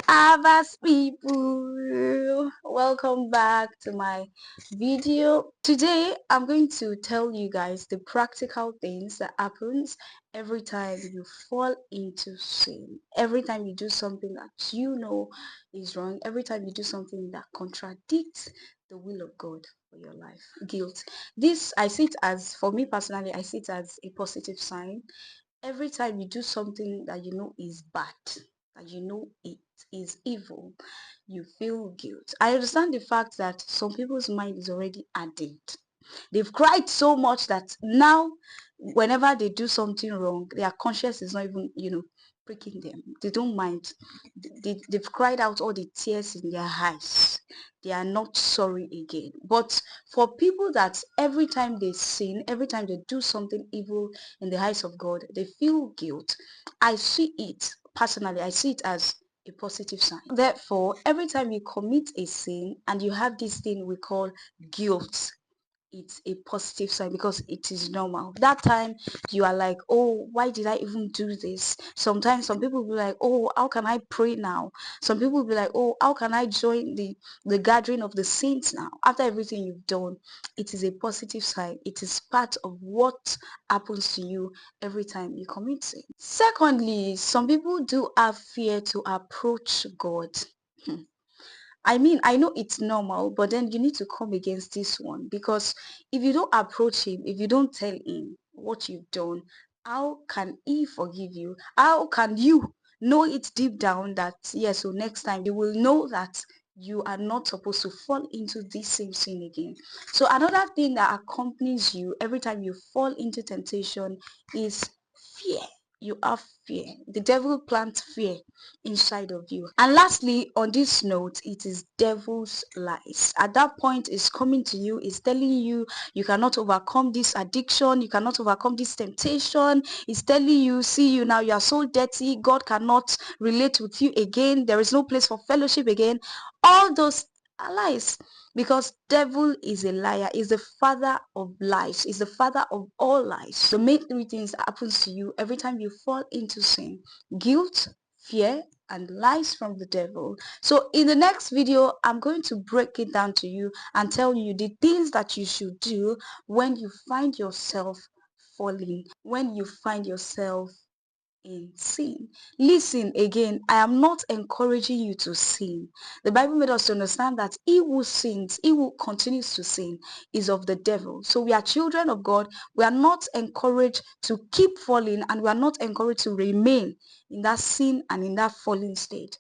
Abbas people, welcome back to my video. Today I'm going to tell you guys the practical things that happens every time you fall into sin, every time you do something that you know is wrong, every time you do something that contradicts the will of God for your life. Guilt. This, I see it as, for me personally, I see it as a positive sign. Every time you do something that you know is bad, that you know it is evil, you feel guilt. I understand the fact that some people's mind is already hardened. They've cried so much that now whenever they do something wrong, their conscience is not even, pricking them. They don't mind. They've cried out all the tears in their eyes. They are not sorry again. But for people that every time they sin, every time they do something evil in the eyes of God, they feel guilt. I see it personally, I see it as a positive sign. Therefore, every time you commit a sin and you have this thing we call guilt, it's a positive sign because it is normal. That time you are like, oh, why did I even do this? Sometimes some people will be like, oh, how can I pray now? Some people will be like, oh, how can I join the gathering of the saints now? After everything you've done, it is a positive sign. It is part of what happens to you every time you commit sin. Secondly, some people do have fear to approach God. I mean, I know it's normal, but then you need to come against this one, because if you don't approach him, if you don't tell him what you've done, how can he forgive you? How can you know it deep down that, yes, so next time you will know that you are not supposed to fall into this same sin again? So another thing that accompanies you every time you fall into temptation is fear. You have fear. The devil plants fear inside of you. And lastly, on this note, it is devil's lies. At that point, is coming to you, is telling you you cannot overcome this addiction, you cannot overcome this temptation. It's telling you, see, you now, you are so dirty, God cannot relate with you again, there is no place for fellowship again. All those are lies, because devil is a liar, is the father of lies, is the father of all lies. The main three things that happens to you every time you fall into sin: guilt, fear, and lies from the devil. So in the next video, I'm going to break it down to you and tell you the things that you should do when you find yourself falling, when you find yourself in sin. Listen again, I am not encouraging you to sin. The Bible made us to understand that he who sins, he who continues to sin, is of the devil. So we are children of God. We are not encouraged to keep falling, and we are not encouraged to remain in that sin and in that falling state.